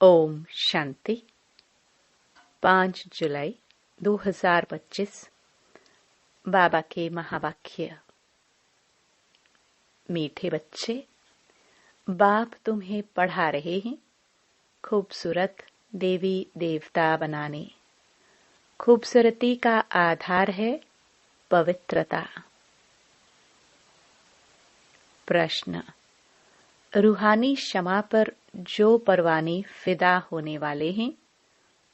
ओम शांति। 5 जुलाई 2025 बाबा के महावाक्य। मीठे बच्चे, बाप तुम्हें पढ़ा रहे हैं खूबसूरत देवी देवता बनाने। खूबसूरती का आधार है पवित्रता। प्रश्न, रूहानी क्षमा पर जो परवाने फिदा होने वाले हैं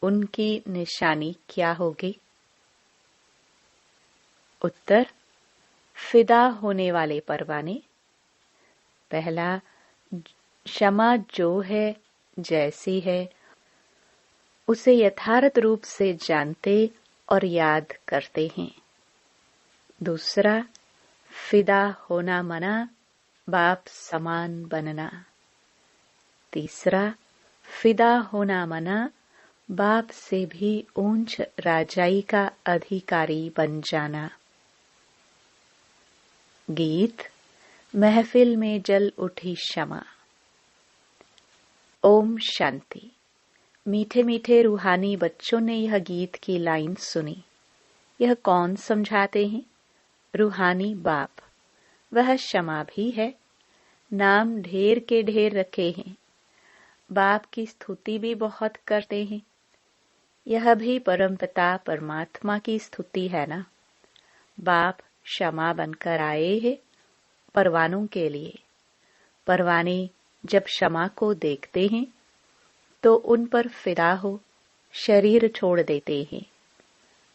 उनकी निशानी क्या होगी? उत्तर, फिदा होने वाले परवाने, पहला, क्षमा जो है जैसी है उसे यथार्थ रूप से जानते और याद करते हैं। दूसरा, फिदा होना मना बाप समान बनना। तीसरा, फिदा होना मना बाप से भी ऊंच राजाई का अधिकारी बन जाना। गीत, महफिल में जल उठी क्षमा। ओम शांति। मीठे मीठे रूहानी बच्चों ने यह गीत की लाइन सुनी। यह कौन समझाते हैं? रूहानी बाप। वह क्षमा भी है। नाम ढेर के ढेर रखे हैं। बाप की स्तुति भी बहुत करते हैं। यह भी परमपिता परमात्मा की स्तुति है ना। बाप क्षमा बनकर आए हैं परवानों के लिए। परवाने जब क्षमा को देखते हैं तो उन पर फिदा हो शरीर छोड़ देते हैं।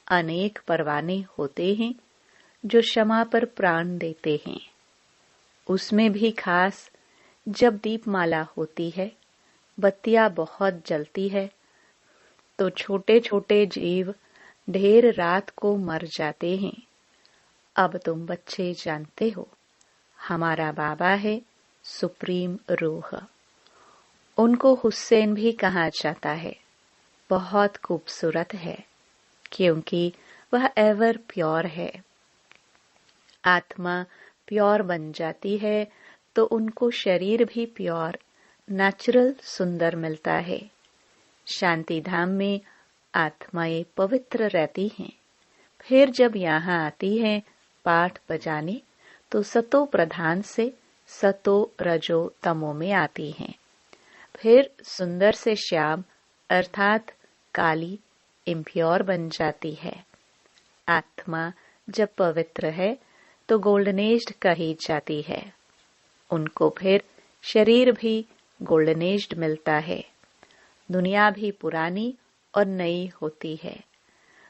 अनेक परवाने होते हैं जो क्षमा पर प्राण देते हैं। उसमें भी खास जब दीपमाला होती है, बत्तियां बहुत जलती है तो छोटे छोटे जीव ढेर रात को मर जाते हैं। अब तुम बच्चे जानते हो, हमारा बाबा है सुप्रीम रूह। उनको हुसैन भी कहा जाता है। बहुत खूबसूरत है क्योंकि वह एवर प्योर है। आत्मा प्योर बन जाती है तो उनको शरीर भी प्योर नेचुरल सुंदर मिलता है। शांति धाम में आत्माएं पवित्र रहती हैं। फिर जब यहाँ आती हैं पाठ बजाने तो सतो प्रधान से सतो रजो तमो में आती हैं। फिर सुंदर से श्याम अर्थात काली इम्प्योर बन जाती है। आत्मा जब पवित्र है तो गोल्डनेज्ड कही जाती है। उनको फिर शरीर भी गोल्डनेज्ड मिलता है। दुनिया भी पुरानी और नई होती है।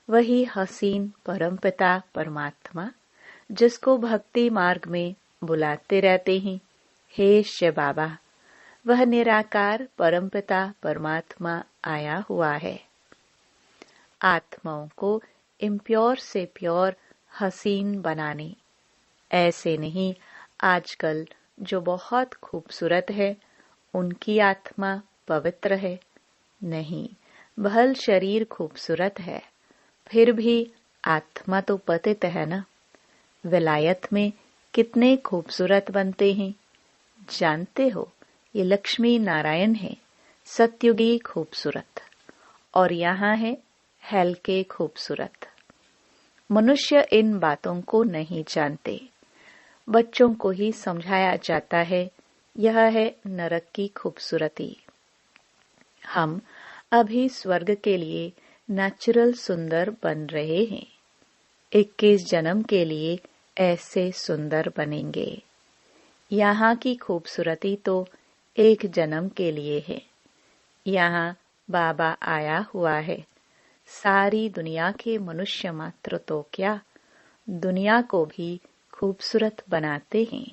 वही हसीन परमपिता परमात्मा जिसको भक्ति मार्ग में बुलाते रहते हैं, हे शिव बाबा, वह निराकार परमपिता परमात्मा आया हुआ है। आत्माओं को इम्प्योर से प्योर हसीन बनाने। ऐसे नहीं आजकल जो बहुत खूबसूरत है उनकी आत्मा पवित्र है। नहीं, भल शरीर खूबसूरत है फिर भी आत्मा तो पतित है ना। विलायत में कितने खूबसूरत बनते हैं जानते हो? ये लक्ष्मी नारायण है, सत्युगी खूबसूरत, और यहाँ है हल्के खूबसूरत। मनुष्य इन बातों को नहीं जानते। बच्चों को ही समझाया जाता है। यह है नरक की खूबसूरती। हम अभी स्वर्ग के लिए नेचुरल सुंदर बन रहे हैं। 21 जन्म के लिए ऐसे सुंदर बनेंगे। यहाँ की खूबसूरती तो एक जन्म के लिए है। यहाँ बाबा आया हुआ है। सारी दुनिया के मनुष्य मात्र तो क्या, दुनिया को भी खूबसूरत बनाते हैं।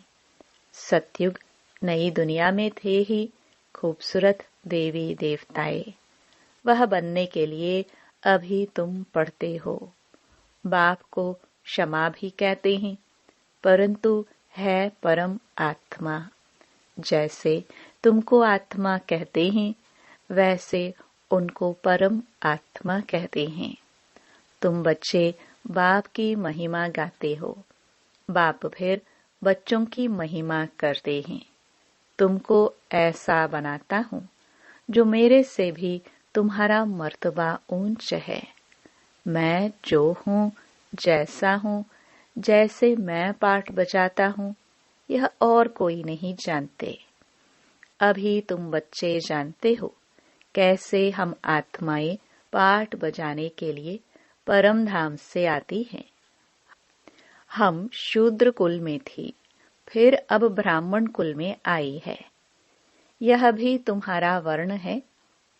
सतयुग नई दुनिया में थे ही खूबसूरत देवी देवताएं। वह बनने के लिए अभी तुम पढ़ते हो। बाप को क्षमा भी कहते हैं परंतु है परम आत्मा। जैसे तुमको आत्मा कहते हैं वैसे उनको परम आत्मा कहते हैं। तुम बच्चे बाप की महिमा गाते हो। बाप फिर बच्चों की महिमा करते हैं। तुमको ऐसा बनाता हूँ जो मेरे से भी तुम्हारा मर्तबा ऊंच है। मैं जो हूँ, जैसा हूँ, जैसे मैं पाठ बजाता हूँ, यह और कोई नहीं जानते। अभी तुम बच्चे जानते हो कैसे हम आत्माएं पाठ बजाने के लिए परम धाम से आती हैं। हम शूद्र कुल में थी, फिर अब ब्राह्मण कुल में आई है। यह भी तुम्हारा वर्ण है,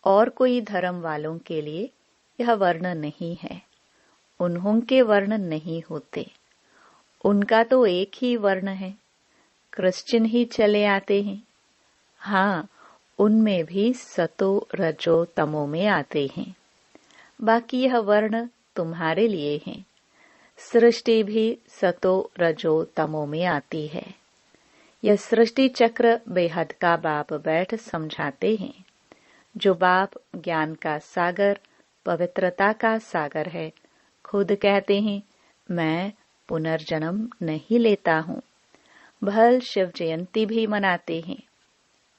और कोई धर्म वालों के लिए यह वर्ण नहीं है। उन्हों के वर्ण नहीं होते, उनका तो एक ही वर्ण है। क्रिश्चियन ही चले आते हैं। हाँ, उनमें भी सतो रजो तमो में आते हैं। बाकी यह वर्ण तुम्हारे लिए हैं। सृष्टि भी सतो रजो तमो में आती है। यह सृष्टि चक्र बेहद का बाप बैठ समझाते हैं। जो बाप ज्ञान का सागर, पवित्रता का सागर है, खुद कहते हैं, मैं पुनर्जन्म नहीं लेता हूँ। भल शिव जयंती भी मनाते हैं,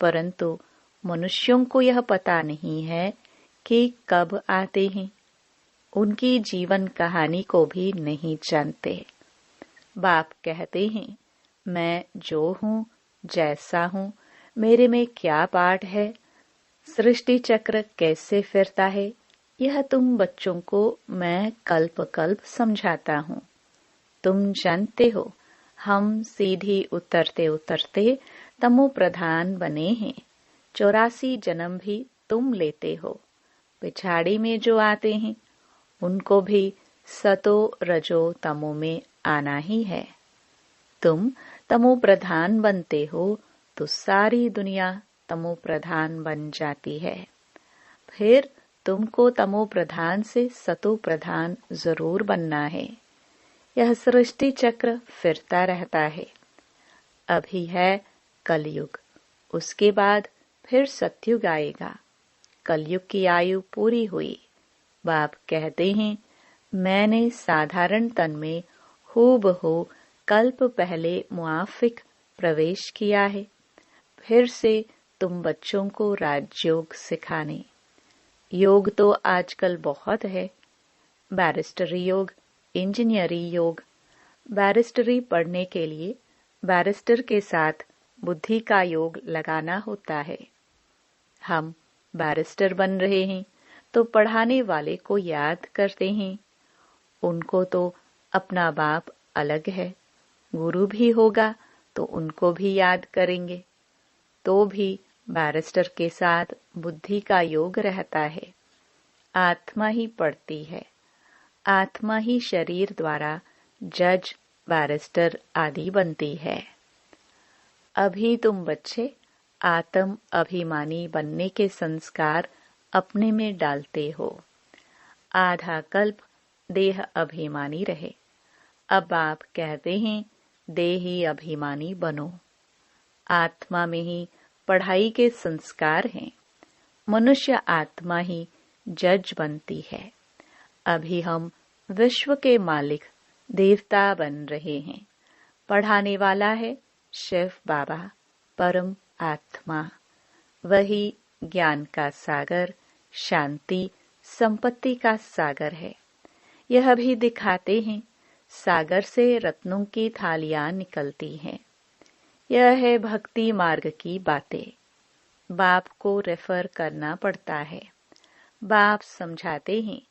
परंतु मनुष्यों को यह पता नहीं है कि कब आते हैं। उनकी जीवन कहानी को भी नहीं जानते। बाप कहते हैं, मैं जो हूँ, जैसा हूँ, मेरे में क्या पाठ है, सृष्टि चक्र कैसे फिरता है, यह तुम बच्चों को मैं कल्प कल्प समझाता हूँ। तुम जानते हो, हम सीधी उतरते उतरते तमो प्रधान बने हैं। 84 जन्म भी तुम लेते हो। पिछाड़ी में जो आते हैं, उनको भी सतो रजो तमो में आना ही है। तुम तमो प्रधान बनते हो तो सारी दुनिया तमो प्रधान बन जाती है। फिर तुमको तमो प्रधान से सतो प्रधान जरूर बनना है। यह सृष्टि चक्र फिरता रहता है। अभी है कलयुग, उसके बाद फिर सतयुग आएगा। कलयुग की आयु पूरी हुई। बाप कहते हैं, मैंने साधारण तन में हूबहू कल्प पहले मुआफिक प्रवेश किया है। फिर से तुम बच्चों को राजयोग सिखाने। योग तो आजकल बहुत है। बैरिस्टरी योग, इंजीनियरी योग। बैरिस्टरी पढ़ने के लिए बैरिस्टर के साथ बुद्धि का योग लगाना होता है। हम बैरिस्टर बन रहे हैं तो पढ़ाने वाले को याद करते हैं। उनको तो अपना बाप अलग है, गुरु भी होगा तो उनको भी याद करेंगे। तो भी बैरिस्टर के साथ बुद्धि का योग रहता है। आत्मा ही पढ़ती है। आत्मा ही शरीर द्वारा जज, बैरिस्टर आदि बनती है। अभी तुम बच्चे आत्म अभिमानी बनने के संस्कार अपने में डालते हो। आधा कल्प देह अभिमानी रहे। अब आप कहते हैं, देही अभिमानी बनो। आत्मा में ही पढ़ाई के संस्कार हैं। मनुष्य आत्मा ही जज बनती है। अभी हम विश्व के मालिक देवता बन रहे हैं। पढ़ाने वाला है शिव बाबा, परम आत्मा। वही ज्ञान का सागर, शांति, संपत्ति का सागर है। यह भी दिखाते हैं, सागर से रत्नों की थालियां निकलती हैं। यह है भक्ति मार्ग की बातें। बाप को रेफर करना पड़ता है। बाप समझाते हैं,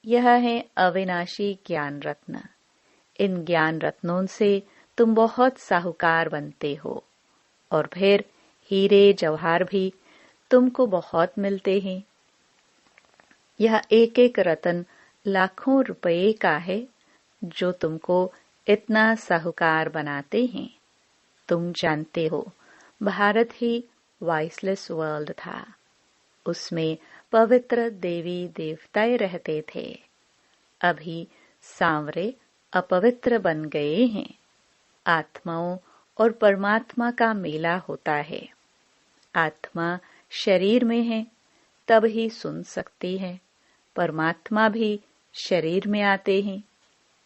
यह है अविनाशी ज्ञान रत्न। इन ज्ञान रत्नों से तुम बहुत साहूकार बनते हो, और फिर हीरे जवाहर भी तुमको बहुत मिलते हैं। यह एक एक रत्न लाखों रुपए का है, जो तुमको इतना साहूकार बनाते हैं। तुम जानते हो, भारत ही वॉइसलेस वर्ल्ड था। उसमें पवित्र देवी देवताएं रहते थे। अभी सांवरे अपवित्र बन गए हैं। आत्माओं और परमात्मा का मेला होता है। आत्मा शरीर में है, तब ही सुन सकती है। परमात्मा भी शरीर में आते हैं।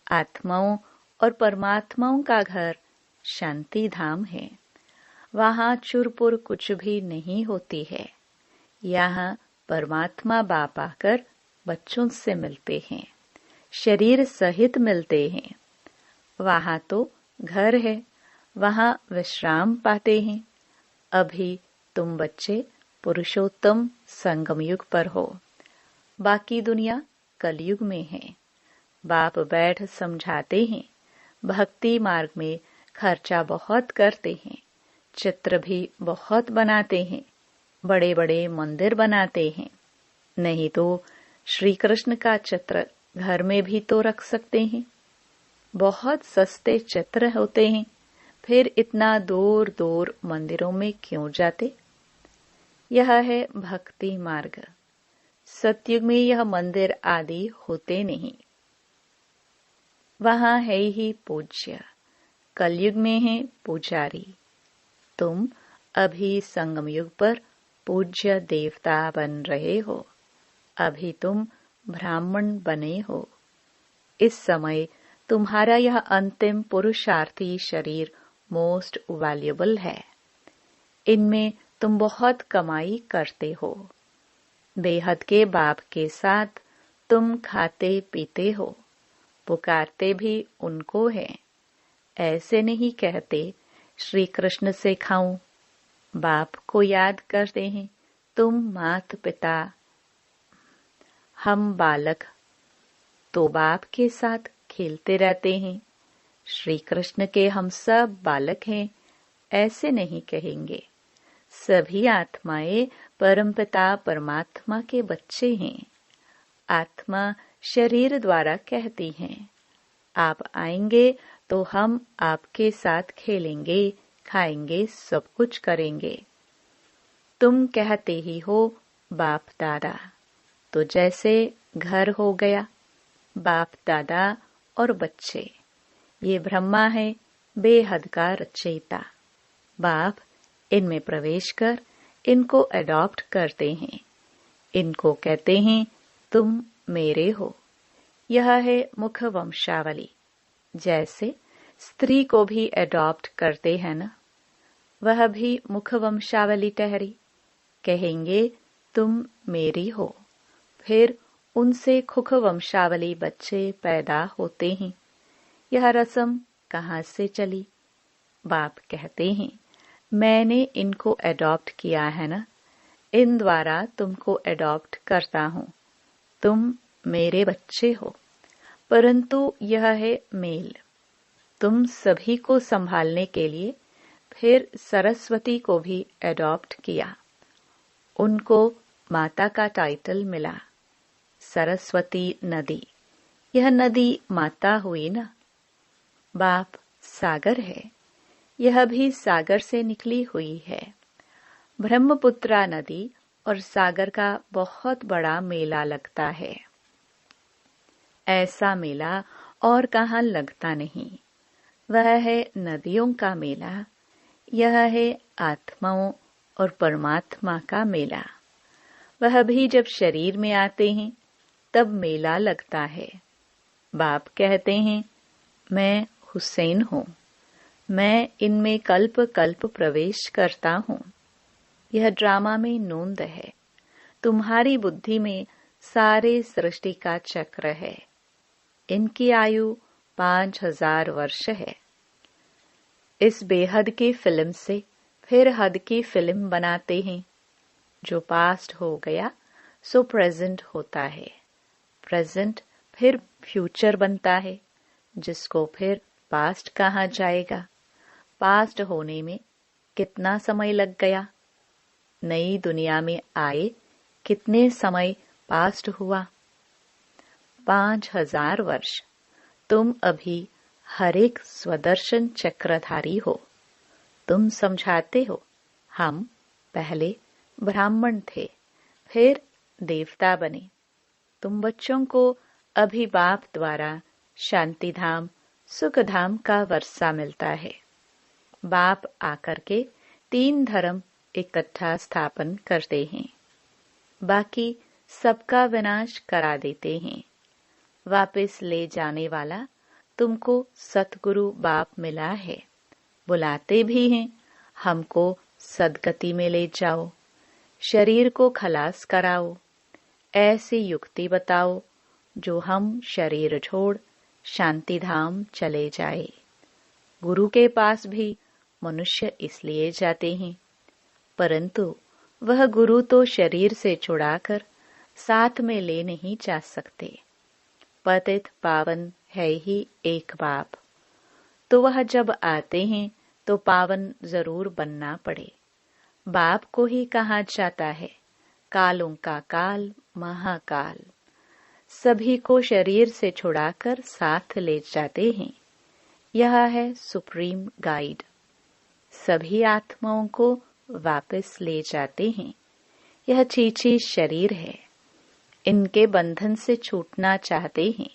आत्माओं और परमात्माओं का घर शांति धाम है। वहां चुरपुर कुछ भी नहीं होती है। यहाँ परमात्मा बाप आकर बच्चों से मिलते हैं, शरीर सहित मिलते हैं। वहाँ तो घर है, वहाँ विश्राम पाते हैं। अभी तुम बच्चे पुरुषोत्तम संगम युग पर हो, बाकी दुनिया कलयुग में है। बाप बैठ समझाते हैं, भक्ति मार्ग में खर्चा बहुत करते हैं, चित्र भी बहुत बनाते हैं, बड़े बड़े मंदिर बनाते हैं। नहीं तो श्री कृष्ण का चित्र घर में भी तो रख सकते हैं। बहुत सस्ते चित्र होते हैं, फिर इतना दूर दूर मंदिरों में क्यों जाते? यह है भक्ति मार्ग। सतयुग में यह मंदिर आदि होते नहीं, वहाँ है ही पूज्य। कलयुग में है पुजारी। तुम अभी संगम युग पर पूज्य देवता बन रहे हो। अभी तुम ब्राह्मण बने हो। इस समय तुम्हारा यह अंतिम पुरुषार्थी शरीर मोस्ट वैल्यूएबल है। इनमें तुम बहुत कमाई करते हो। बेहद के बाप के साथ तुम खाते पीते हो, पुकारते भी उनको है। ऐसे नहीं कहते श्री कृष्ण से खाऊं। बाप को याद करते हैं। तुम मात पिता, हम बालक, तो बाप के साथ खेलते रहते हैं। श्री कृष्ण के हम सब बालक हैं, ऐसे नहीं कहेंगे। सभी आत्माएं परमपिता परमात्मा के बच्चे हैं। आत्मा शरीर द्वारा कहती हैं, आप आएंगे तो हम आपके साथ खेलेंगे, खाएंगे, सब कुछ करेंगे। तुम कहते ही हो बाप दादा, तो जैसे घर हो गया। बाप दादा और बच्चे, ये ब्रह्मा है, बेहद का रचयिता। बाप इनमें प्रवेश कर इनको अडॉप्ट करते हैं। इनको कहते हैं तुम मेरे हो। यह है मुख वंशावली। जैसे स्त्री को भी अडॉप्ट करते हैं ना, वह भी मुख वंशावली ठहरी। कहेंगे तुम मेरी हो, फिर उनसे खुख वंशावली बच्चे पैदा होते हैं। यह रस्म कहाँ से चली? बाप कहते हैं मैंने इनको अडॉप्ट किया है ना, इन द्वारा तुमको अडॉप्ट करता हूँ। तुम मेरे बच्चे हो। परंतु यह है मेल। तुम सभी को संभालने के लिए फिर सरस्वती को भी अडॉप्ट किया। उनको माता का टाइटल मिला, सरस्वती नदी। यह नदी माता हुई ना। बाप सागर है, यह भी सागर से निकली हुई है। ब्रह्मपुत्रा नदी और सागर का बहुत बड़ा मेला लगता है। ऐसा मेला और कहाँ लगता नहीं। वह है नदियों का मेला। यह है आत्माओं और परमात्मा का मेला। वह भी जब शरीर में आते हैं तब मेला लगता है। बाप कहते हैं मैं हुसैन हूँ, मैं इनमें कल्प कल्प प्रवेश करता हूँ। यह ड्रामा में नोंद है। तुम्हारी बुद्धि में सारे सृष्टि का चक्र है। इनकी आयु 5000 वर्ष है। इस बेहद की फिल्म से फिर हद की फिल्म बनाते हैं। जो पास्ट हो गया सो प्रेजेंट होता है। प्रेजेंट फिर फ्यूचर बनता है, जिसको फिर पास्ट कहा जाएगा। पास्ट होने में कितना समय लग गया? नई दुनिया में आए कितने समय पास्ट हुआ? 5000 वर्ष। तुम अभी हर एक स्वदर्शन चक्रधारी हो। तुम समझाते हो हम पहले ब्राह्मण थे, फिर देवता बने। तुम बच्चों को अभी बाप द्वारा शांति धाम सुख धाम का वर्षा मिलता है। बाप आकर के 3 धर्म इकट्ठा स्थापन करते हैं, बाकी सबका विनाश करा देते हैं। वापस ले जाने वाला तुमको सतगुरु बाप मिला है। बुलाते भी हैं हमको सदगति में ले जाओ। शरीर को खलास कराओ, ऐसी युक्ति बताओ जो हम शरीर छोड़ शांति धाम चले जाए। गुरु के पास भी मनुष्य इसलिए जाते हैं, परंतु वह गुरु तो शरीर से छुड़ाकर साथ में ले नहीं जा सकते। पतित पावन है ही एक बाप, तो वह जब आते हैं तो पावन जरूर बनना पड़े। बाप को ही कहा जाता है कालों का काल महाकाल। सभी को शरीर से छुड़ाकर साथ ले जाते हैं। यह है सुप्रीम गाइड। सभी आत्माओं को वापस ले जाते हैं। यह चीची शरीर है। इनके बंधन से छूटना चाहते हैं।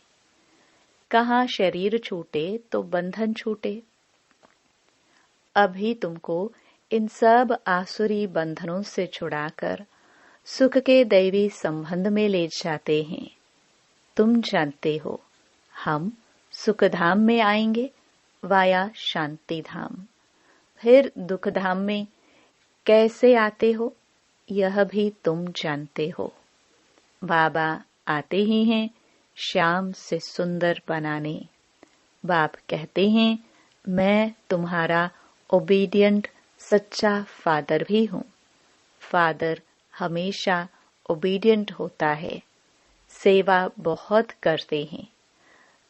कहाँ शरीर छूटे तो बंधन छूटे। अभी तुमको इन सब आसुरी बंधनों से छुड़ाकर सुख के दैवी संबंध में ले जाते हैं। तुम जानते हो हम सुख धाम में आएंगे वाया शांति धाम। फिर दुख धाम में कैसे आते हो यह भी तुम जानते हो। बाबा आते ही हैं श्याम से सुंदर बनाने। बाप कहते हैं मैं तुम्हारा ओबीडियंट सच्चा फादर भी हूँ। फादर हमेशा ओबीडियंट होता है। सेवा बहुत करते हैं।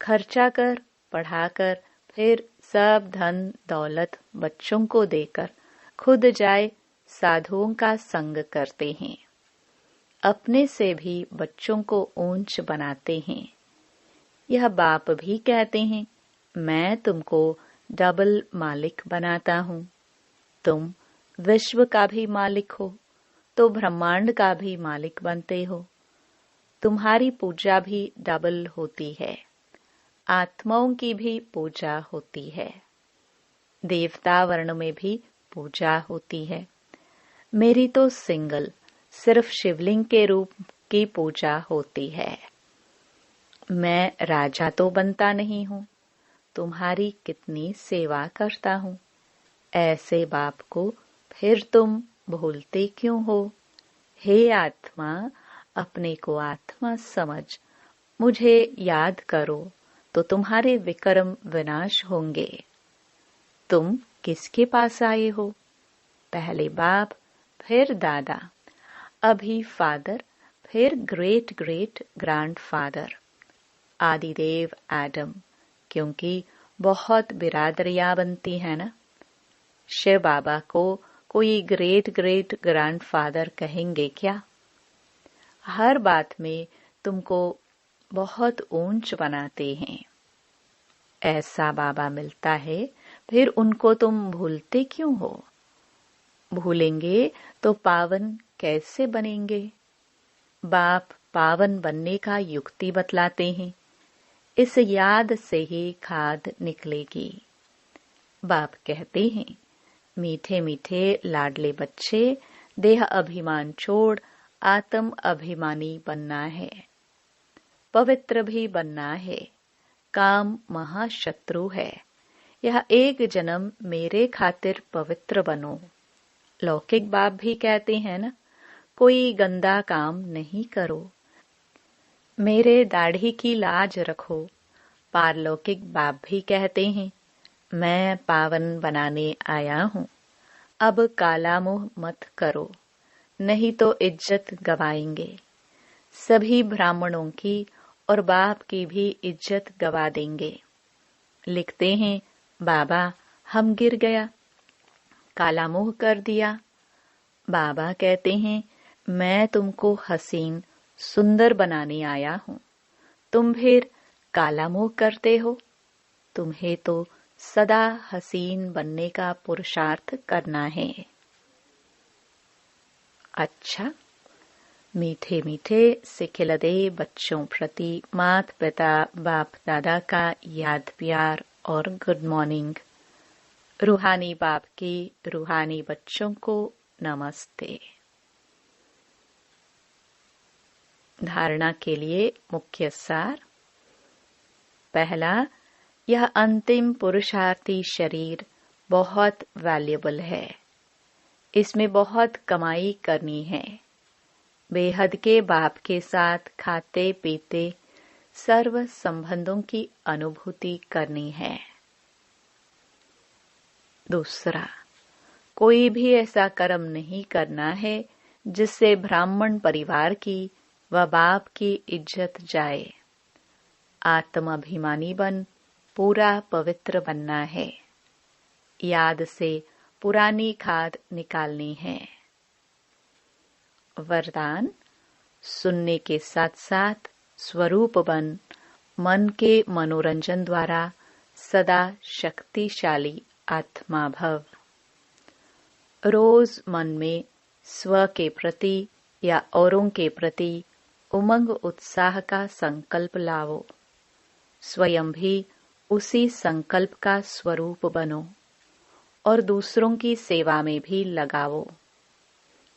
खर्चा कर पढ़ाकर फिर सब धन दौलत बच्चों को देकर खुद जाए साधुओं का संग करते हैं। अपने से भी बच्चों को ऊंच बनाते हैं। यह बाप भी कहते हैं मैं तुमको डबल मालिक बनाता हूँ। तुम विश्व का भी मालिक हो तो ब्रह्मांड का भी मालिक बनते हो। तुम्हारी पूजा भी डबल होती है। आत्माओं की भी पूजा होती है। देवता वर्ण में भी पूजा होती है। मेरी तो सिंगल सिर्फ शिवलिंग के रूप की पूजा होती है। मैं राजा तो बनता नहीं हूँ। तुम्हारी कितनी सेवा करता हूँ। ऐसे बाप को फिर तुम भूलते क्यों हो। हे आत्मा अपने को आत्मा समझ मुझे याद करो तो तुम्हारे विक्रम विनाश होंगे। तुम किसके पास आए हो। पहले बाप फिर दादा, अभी फादर, फिर ग्रेट ग्रेट ग्रैंडफादर, आदिदेव एडम, क्योंकि बहुत बिरादरियां बनती है ना। शिव बाबा को कोई ग्रेट ग्रेट ग्रैंडफादर कहेंगे क्या। हर बात में तुमको बहुत ऊंच बनाते हैं। ऐसा बाबा मिलता है फिर उनको तुम भूलते क्यों हो। भूलेंगे तो पावन कैसे बनेंगे। बाप पावन बनने का युक्ति बतलाते हैं। इस याद से ही खाद निकलेगी। बाप कहते हैं मीठे मीठे लाडले बच्चे देह अभिमान छोड़ आत्म अभिमानी बनना है। पवित्र भी बनना है। काम महाशत्रु है। यह एक जन्म मेरे खातिर पवित्र बनो। लौकिक बाप भी कहते हैं ना कोई गंदा काम नहीं करो। मेरे दाढ़ी की लाज रखो। पारलौकिक बाप भी कहते हैं मैं पावन बनाने आया हूँ। अब काला मुंह मत करो नहीं तो इज्जत गवाएंगे। सभी ब्राह्मणों की और बाप की भी इज्जत गवा देंगे। लिखते हैं बाबा हम गिर गया, काला मुंह कर दिया। बाबा कहते हैं मैं तुमको हसीन सुंदर बनाने आया हूँ। तुम फिर काला मुंह करते हो। तुम्हें तो सदा हसीन बनने का पुरुषार्थ करना है। अच्छा, मीठे मीठे सिखिलदे बच्चों प्रति माता पिता बाप दादा का याद प्यार और गुड मॉर्निंग। रूहानी बाप की रूहानी बच्चों को नमस्ते। धारणा के लिए मुख्य सार। पहला, यह अंतिम पुरुषार्थी शरीर बहुत वैल्यूएबल है। इसमें बहुत कमाई करनी है। बेहद के बाप के साथ खाते पीते सर्व संबंधों की अनुभूति करनी है। दूसरा, कोई भी ऐसा कर्म नहीं करना है जिससे ब्राह्मण परिवार की व बाप की इज्जत जाए। आत्माभिमानी बन पूरा पवित्र बनना है। याद से पुरानी खाद निकालनी है। वरदान, सुनने के साथ साथ स्वरूप बन मन के मनोरंजन द्वारा सदा शक्तिशाली आत्मा भव। रोज मन में स्व के प्रति या औरों के प्रति उमंग उत्साह का संकल्प लाओ। स्वयं भी उसी संकल्प का स्वरूप बनो और दूसरों की सेवा में भी लगाओ,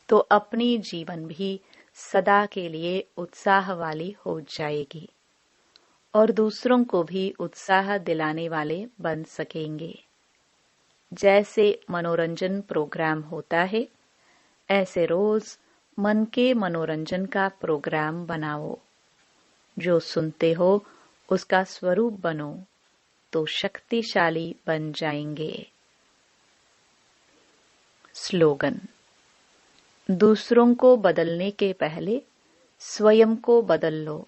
तो अपनी जीवन भी सदा के लिए उत्साह वाली हो जाएगी और दूसरों को भी उत्साह दिलाने वाले बन सकेंगे। जैसे मनोरंजन प्रोग्राम होता है, ऐसे रोज मन के मनोरंजन का प्रोग्राम बनाओ। जो सुनते हो उसका स्वरूप बनो, तो शक्तिशाली बन जाएंगे। स्लोगन, दूसरों को बदलने के पहले स्वयं को बदल लो,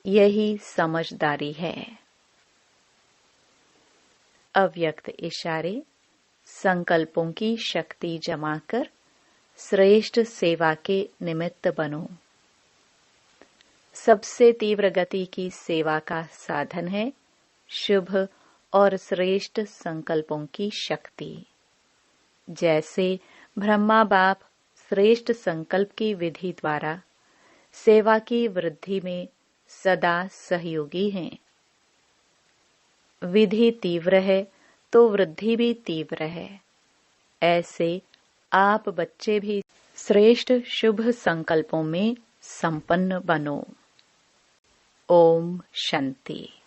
यही समझदारी है। अव्यक्त इशारे, संकल्पों की शक्ति जमा कर श्रेष्ठ सेवा के निमित्त बनो। सबसे तीव्र गति की सेवा का साधन है शुभ और श्रेष्ठ संकल्पों की शक्ति। जैसे ब्रह्मा बाप श्रेष्ठ संकल्प की विधि द्वारा सेवा की वृद्धि में सदा सहयोगी हैं। विधि तीव्र है तो वृद्धि भी तीव्र है। ऐसे आप बच्चे भी श्रेष्ठ शुभ संकल्पों में संपन्न बनो। ओम शांति।